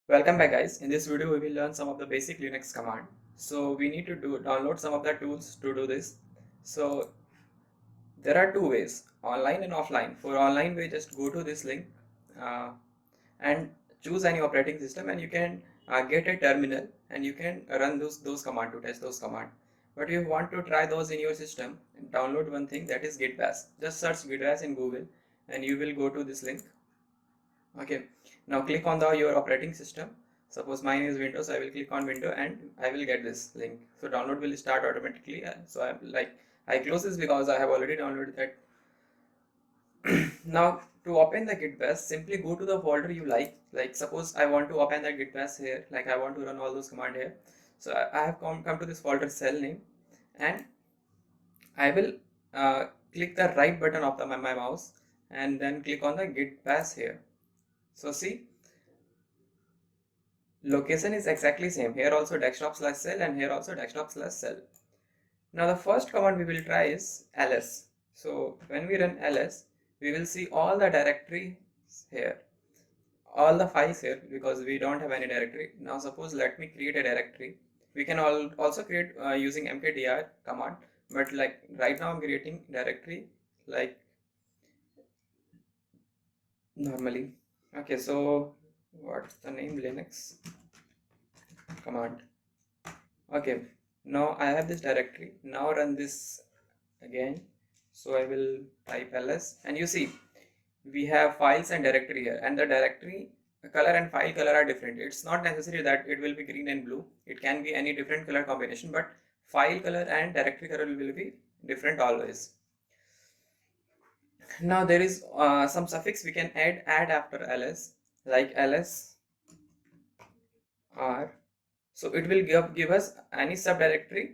Welcome back guys. In this video we will learn some of the basic Linux command. So we need to download some of the tools to do this. So there are two ways, online and offline. For online way, just go to this link uh, and choose any operating system, and you can get a terminal and you can run those command to test those command. But if you want to try those in your system, download one thing, that is Git Bash. Just search Git Bash in Google and you will go to this link. Okay, now click on your operating system. Suppose mine is Windows, I will click on Window and I will get this link. So download will start automatically. So I close this because I have already downloaded that. Now to open the Git Bash, simply go to the folder you like. Like suppose I want to open the Git Bash here, like I want to run all those command here. So I have come to this folder cell name, and I will click the right button of my mouse and then click on the Git Bash here. So see, location is exactly same. Here also desktop slash cell and here also desktop slash cell. Now the first command we will try is ls. So when we run ls, we will see all the directories here, all the files here, because we don't have any directory. Now suppose let me create a directory. We can also create using mkdir command, but like right now I'm creating directory like normally. Okay, so what's the name? Linux command. Okay, now I have this directory. Now run this again. So I will type ls, and you see we have files and directory here, and the directory color and file color are different. It's not necessary that it will be green and blue. It can be any different color combination, but file color and directory color will be different always. Now there is some suffix we can add after ls, like ls r. So it will give us any subdirectory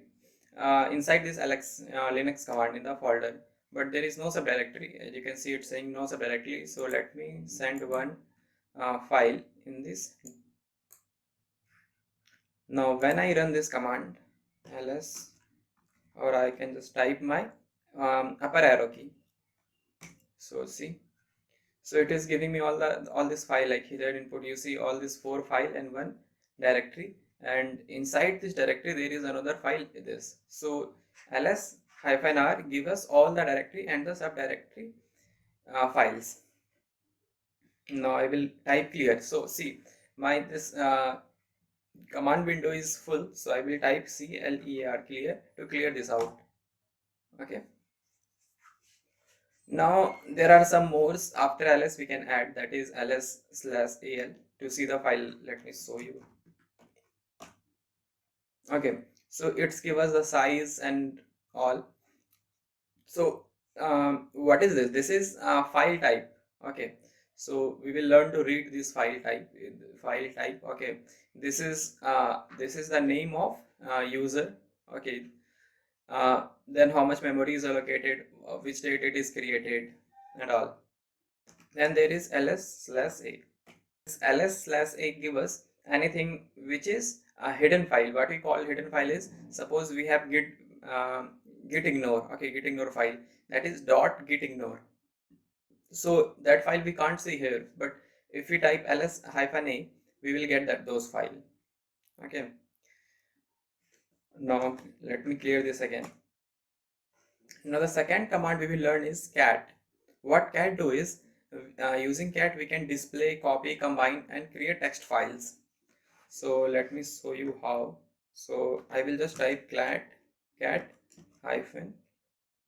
inside this Linux command in the folder, but there is no subdirectory. As you can see, it's saying no subdirectory. So let me send one file in this. Now when I run this command ls, or I can just type my upper arrow key. So see, so it is giving me all this file, like here input. You see all this 4 file and one directory, and inside this directory there is another file, this. So ls-r give us all the directory and the subdirectory files. Now I will type clear. So see, my this command window is full, so I will type clear to clear this out. Okay, now there are some more after ls we can add, that is ls/al. To see the file, let me show you. Okay, so it's give us the size and all. So what is this? This is file type. Okay, so we will learn to read this file type. Okay, this is the name of user. Okay, then how much memory is allocated, which date it is created, and all. Then there is ls/a. This ls/a give us anything which is a hidden file. What we call hidden file is, suppose we have git ignore. Okay, git ignore file, that is .git ignore. So that file we can't see here, but if we type ls-a, we will get those file. Okay, now let me clear this again. Now the second command we will learn is cat. What cat do is, using cat we can display, copy, combine and create text files. So let me show you how. So I will just type cat hyphen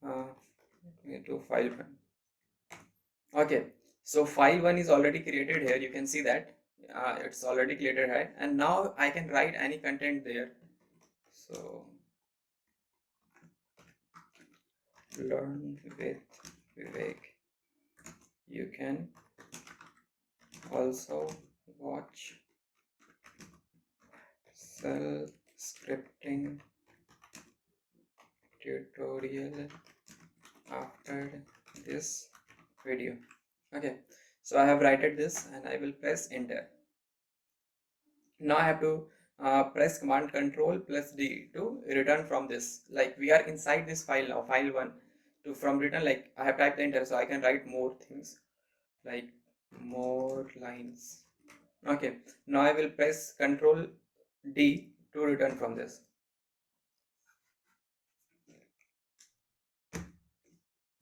to file one. Okay, so file one is already created here. You can see that it's already created here, and now I can write any content there. So learn with Vivek. You can also watch self scripting tutorial after this video. Okay, so I have written this and I will press enter. Now I have to press command control plus D to return from this. Like we are inside this file now, file one. To from return, like I have typed enter, so I can write more things, like more lines. Okay, now I will press Control D to return from this.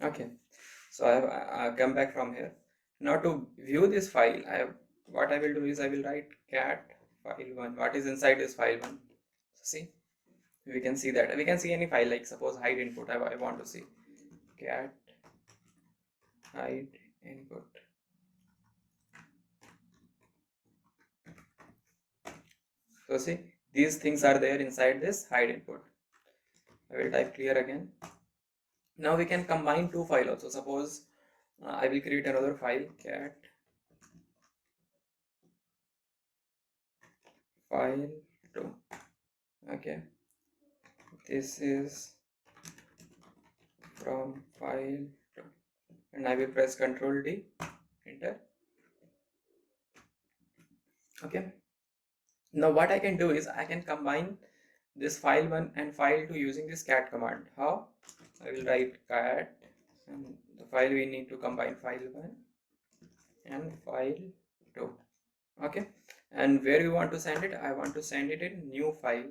Okay, so I have come back from here. Now to view this file, what I will do is I will write cat file1. What is inside this file1? See, we can see that. We can see any file, like suppose hide input. I want to see cat hide input. So see, these things are there inside this hide input. I will type clear again. Now we can combine two files also. Suppose I will create another file, cat file2. Okay, this is from file2, and I will press Control D, enter. Okay, now what I can do is I can combine this file1 and file2 using this cat command. How? I will write cat, and the file we need to combine file1 and file2. Okay, and where you want to send it? I want to send it in new file.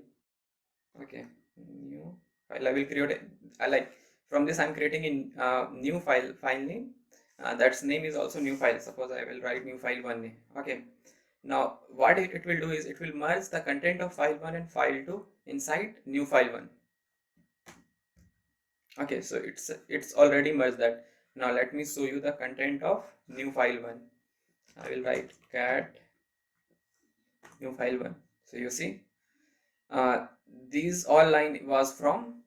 Okay, new file. I will create it. I like from this I'm creating in new file name. That's name is also new file. Suppose I will write new file one name. Okay, now what it will do is it will merge the content of file 1 and file 2 inside new file 1. Okay, so it's already merged that. Now let me show you the content of new file 1. I will write cat new file 1. So you see, uh, these all line was from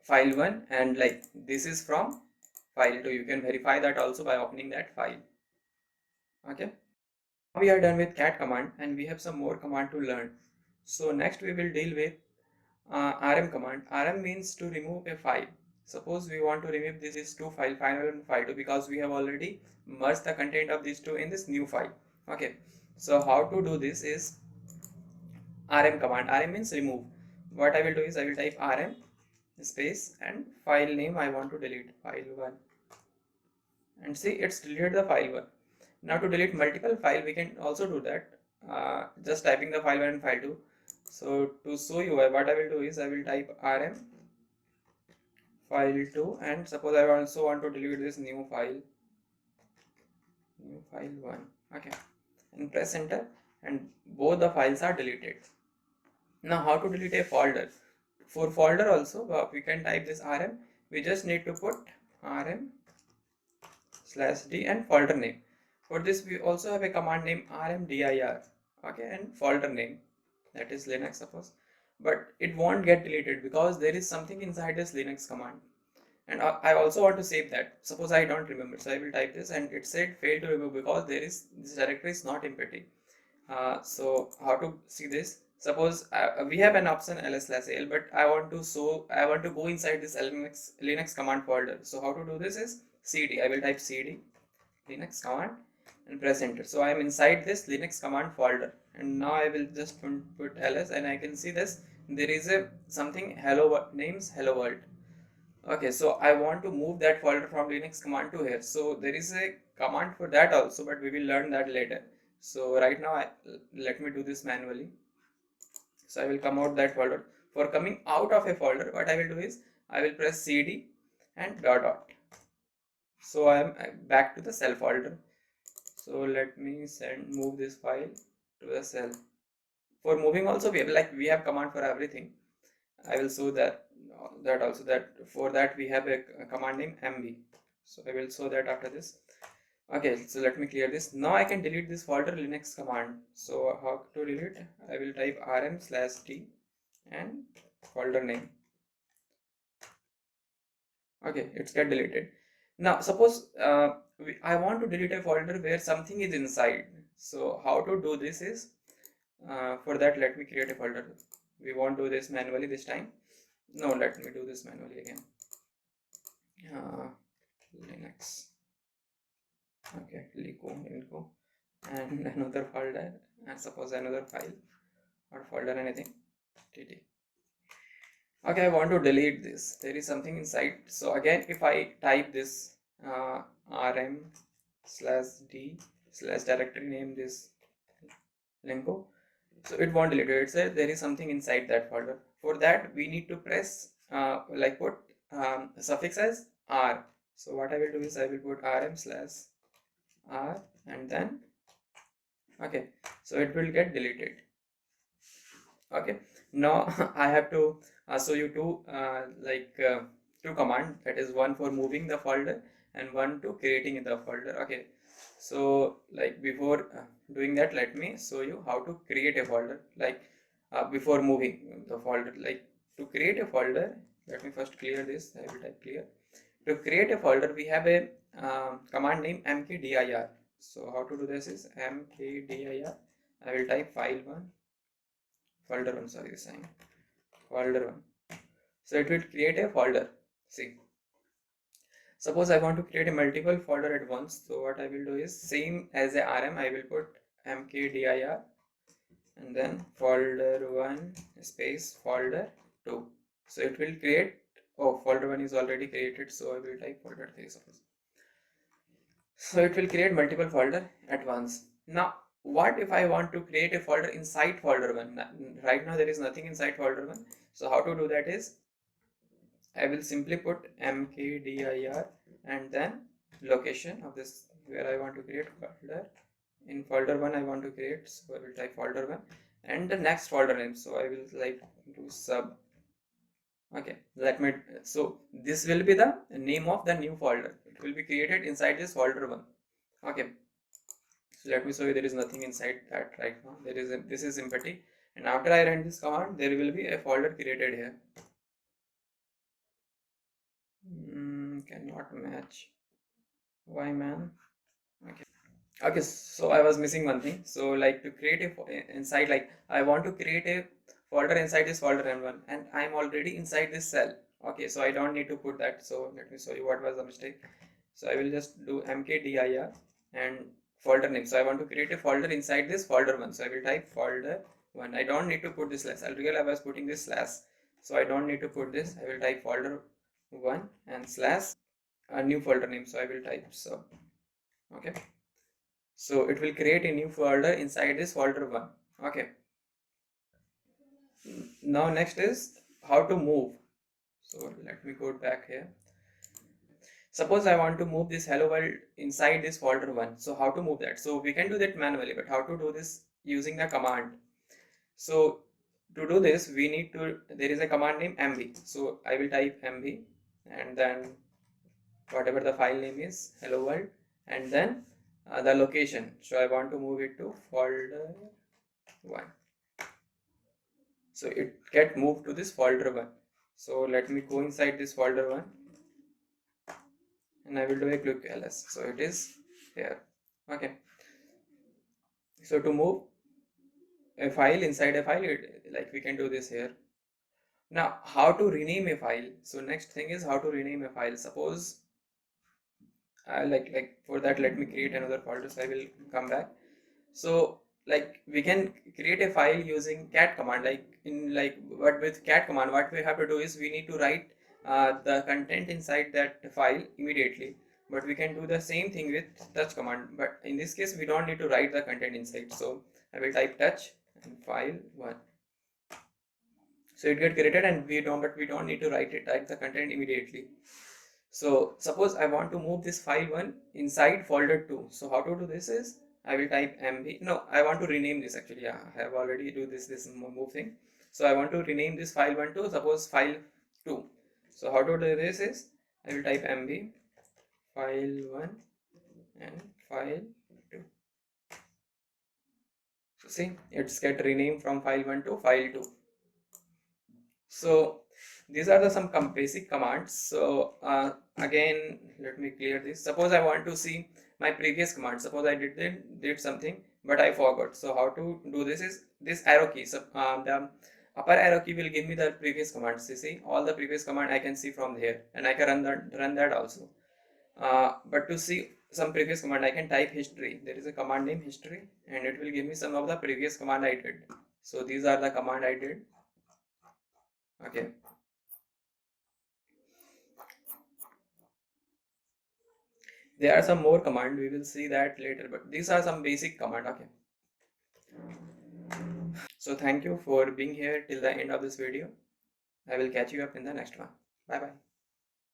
file 1, and like this is from file 2. You can verify that also by opening that file. Okay, we are done with cat command, and we have some more command to learn. So next we will deal with rm command. Rm means to remove a file. Suppose we want to remove these two files, file1 and file2, because we have already merged the content of these two in this new file. Okay, so how to do this is rm command. Rm means remove. What I will do is I will type rm space and file name I want to delete, file1, and see it's deleted the file1. Now to delete multiple file we can also do that, just typing the file1 and file2. So to show you what I will do is I will type rm file2, and suppose I also want to delete this new file, new file1. Okay, and press enter, and both the files are deleted. Now how to delete a folder? For folder also we can type this rm. We just need to put rm/d and folder name. For this we also have a command name rmdir. Okay, and folder name, that is Linux suppose, but it won't get deleted because there is something inside this Linux command. And I also want to save that. Suppose I don't remember, so I will type this, and it said fail to remove because this directory is not empty. So how to see this? Suppose we have an option ls/l, but I want to go inside this Linux command folder. So how to do this is cd. I will type cd Linux command and press enter. So I am inside this Linux command folder, and now I will just put ls, and I can see this. There is a something names hello world. Okay, so I want to move that folder from Linux command to here. So there is a command for that also, but we will learn that later. So right now, let me do this manually. So I will come out that folder. For coming out of a folder, what I will do is I will press cd and dot dot. So I am back to the cell folder. So let me move this file to the cell. For moving also we have command for everything. I will show that also, that for that we have a command name mb. So I will show that after this. Okay, so let me clear this. Now I can delete this folder Linux command. So how to delete? I will type rm/d and folder name. Okay, it's get deleted. Now suppose I want to delete a folder where something is inside. So how to do this is, for that let me create a folder. We won't do this manually this time. No, let me do this manually again. Linux. Okay, info, and another folder, and suppose another file or folder, anything. TT. Okay, I want to delete this. There is something inside. So again, if I type this rm/d/directory name this Linko. So it won't delete it. It says there is something inside that folder. For that, we need to press like put suffix as r. So what I will do is I will put rm/r and then okay. So it will get deleted. Okay. Now I have to show you two command, that is one for moving the folder and one to creating the folder. Okay. So like before doing that, let me show you how to create a folder, like before moving the folder. Like to create a folder, let me first clear this. I will type clear. To create a folder, we have a command name mkdir. So how to do this is mkdir. I will type file1 folder 1, sorry, saying folder 1. So it will create a folder. See, suppose I want to create a multiple folder at once. So what I will do is same as a rm, I will put mkdir and then folder 1 space folder 2. So it will create, oh, folder 1 is already created, so I will type folder 3 suppose. So it will create multiple folder at once. Now what if I want to create a folder inside folder 1? Right now there is nothing inside folder 1. So how to do that is I will simply put mkdir and then location of this where I want to create folder. In folder 1 I want to create, so I will type folder 1 and the next folder name, so I will like do sub. Okay, let me, so this will be the name of the new folder. It will be created inside this folder 1. Okay, so let me show you there is nothing inside that right now. There is this is empty, and after I run this command there will be a folder created here. Cannot match. Why, man? Okay. Okay, so I was missing one thing. So like to create a inside, like I want to create a folder inside this folder m1 and I'm already inside this cell. Okay, so I don't need to put that. So let me show you what was the mistake. So I will just do mkdir and folder name. So I want to create a folder inside this folder 1. So I will type folder 1. I don't need to put this slash. Earlier I was putting this slash. So I don't need to put this. I will type folder 1 and slash a new folder name. So I will type sub. Okay. So it will create a new folder inside this folder 1. Okay. Now next is how to move. So let me go back here. Suppose I want to move this hello world inside this folder 1. So how to move that? So we can do that manually, but how to do this using the command? So to do this, we need to, there is a command name mv. So I will type mv and then whatever the file name is, hello world, and then the location. So I want to move it to folder 1. So it get moved to this folder 1. So let me go inside this folder 1 and I will do a quick ls. So it is here. Okay. So to move a file inside a file, like we can do this here. Now how to rename a file? So next thing is how to rename a file. Suppose like for that let me create another folder, so I will come back. So like we can create a file using cat command, like in like, but with cat command what we have to do is we need to write the content inside that file immediately, but we can do the same thing with touch command, but in this case we don't need to write the content inside. So I will type touch and file 1. So it get created and we don't need to write the content immediately. So suppose I want to move this file 1 inside folder 2. So how to do this is I will type mv. No, I want to rename this actually. Yeah, I have already do this move thing. So I want to rename this file 1 to suppose file 2. So how to do this is I will type mv file 1 and file 2. So see, it's get renamed from file 1 to file 2. So these are the some basic commands. So again let me clear this. Suppose I want to see my previous command. Suppose I did something but I forgot. So how to do this is this arrow key. So the upper arrow key will give me the previous commands. You see all the previous command I can see from here and I can run that also. But to see some previous command I can type history. There is a command name history and it will give me some of the previous command I did. So these are the command I did. Okay. There are some more command, we will see that later, but these are some basic command. Okay. So thank you for being here till the end of this video. I will catch you up in the next one. Bye bye.